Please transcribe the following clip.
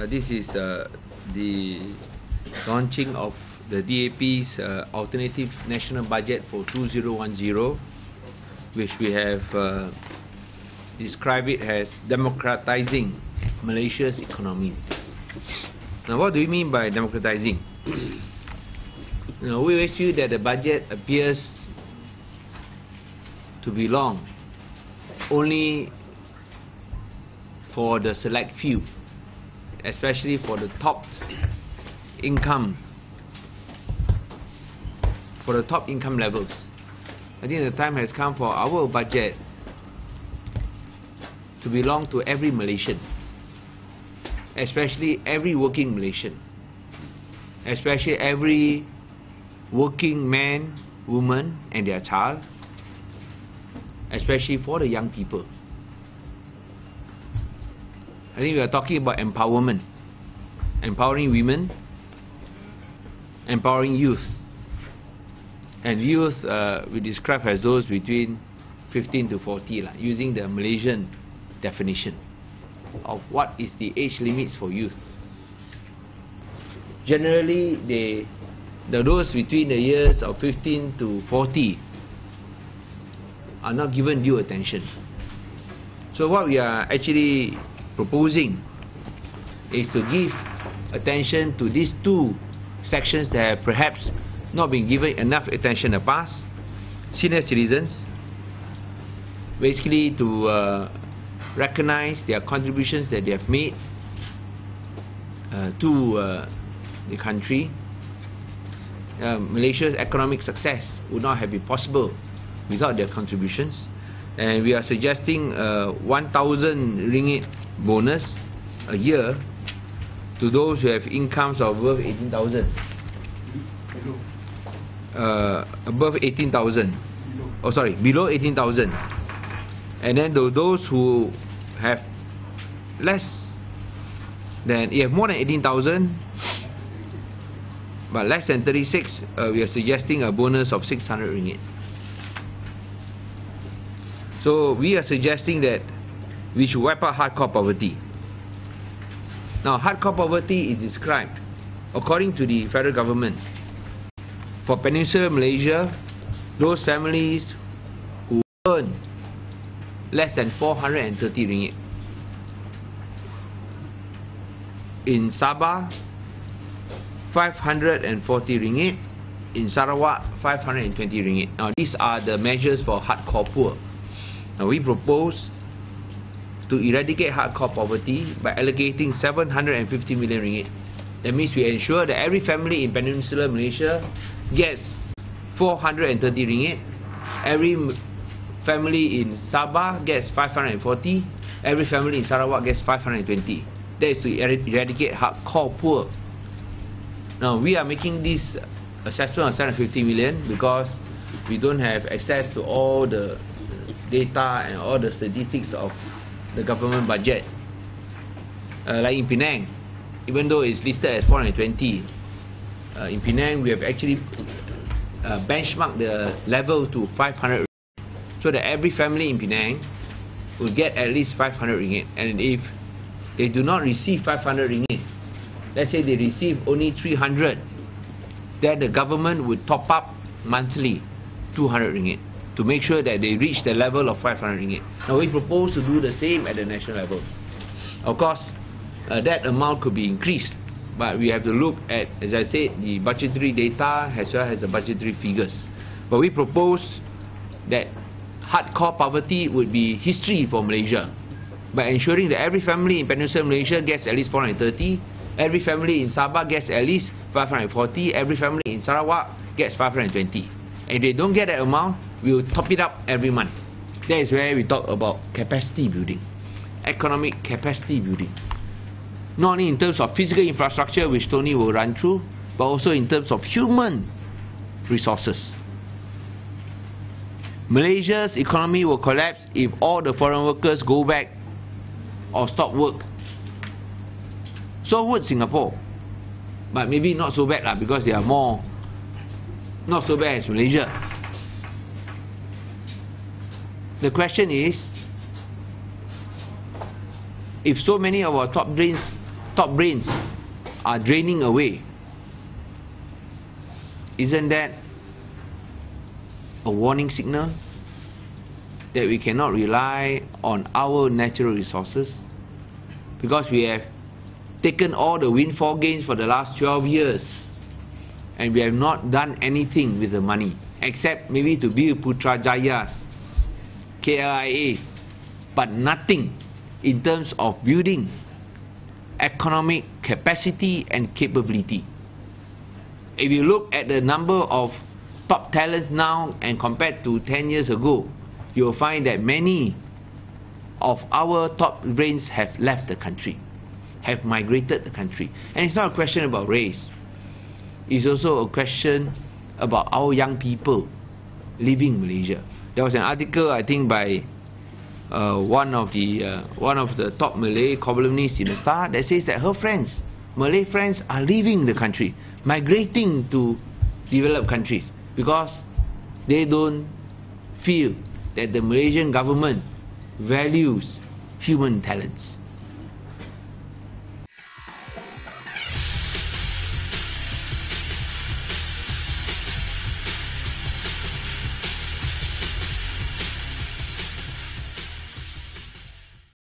This is the launching of the DAP's alternative national budget for 2010, which we have described it as democratizing Malaysia's economy. Now, what do we mean by democratizing? We always feel that the budget appears to belong only for the select few, especially for the top income levels. I think the time has come for our budget to belong to every Malaysian, especially every working Malaysian, especially every working man, woman and their child, especially for the young people. I think we are talking about empowerment, empowering women, empowering youth. And youth we describe as those between 15 to 40, using the Malaysian definition of what is the age limits for youth. Generally, those between the years of 15 to 40 are not given due attention. So what we are actually proposing is to give attention to these two sections that have perhaps not been given enough attention in the past. Senior citizens, basically to recognize their contributions that they have made to the country. Malaysia's economic success would not have been possible without their contributions, and we are suggesting 1,000 ringgit bonus a year to those who have incomes of above 18,000. Above 18,000. Oh, sorry, below 18,000. And then those who have less than, you have more than 18,000 but less than 36, we are suggesting a bonus of 600 ringgit. So we are suggesting that we should wipe out hardcore poverty. Now, hardcore poverty is described, according to the federal government, for Peninsular Malaysia, those families who earn less than 430 ringgit. In Sabah, 540 ringgit. In Sarawak, 520 ringgit. Now, these are the measures for hardcore poor. Now, we propose to eradicate hardcore poverty by allocating 750 million ringgit. That means we ensure that every family in Peninsular Malaysia gets 430 ringgit. Every family in Sabah gets 540. Every family in Sarawak gets 520. That is to eradicate hardcore poor. Now, we are making this assessment of 750 million because we don't have access to all the data and all the statistics of the government budget. Like in Penang, even though it's listed as 420, in Penang we have actually benchmarked the level to 500, so that every family in Penang will get at least 500 ringgit. And if they do not receive 500 ringgit, let's say they receive only 300, then the government would top up monthly 200 ringgit to make sure that they reach the level of 500 ringgit. Now, we propose to do the same at the national level. Of course, that amount could be increased, but we have to look at, as I said, the budgetary data as well as the budgetary figures. But we propose that hardcore poverty would be history for Malaysia by ensuring that every family in Peninsular Malaysia gets at least 430, every family in Sabah gets at least 540, every family in Sarawak gets 520. And if they don't get that amount, we will top it up every month. That is where we talk about capacity building, economic capacity building. Not only in terms of physical infrastructure, which Tony will run through, but also in terms of human resources. Malaysia's economy will collapse if all the foreign workers go back or stop work. So would Singapore, but maybe not so bad because they are more, not so bad as Malaysia. The question is, if so many of our top drains top brains are draining away. Isn't that a warning signal that we cannot rely on our natural resources? Because we have taken all the windfall gains for the last 12 years and we have not done anything with the money except maybe to build Putrajayas, KLIAs, but nothing in terms of building economic capacity and capability. If you look at the number of top talents now and compared to 10 years ago, you will find that many of our top brains have left the country, have migrated the country. And it's not a question about race. It's also a question about our young people leaving Malaysia. There was an article, I think, by one of the top Malay columnists in the Star that says that her friends, Malay friends, are leaving the country, migrating to developed countries because they don't feel that the Malaysian government values human talents.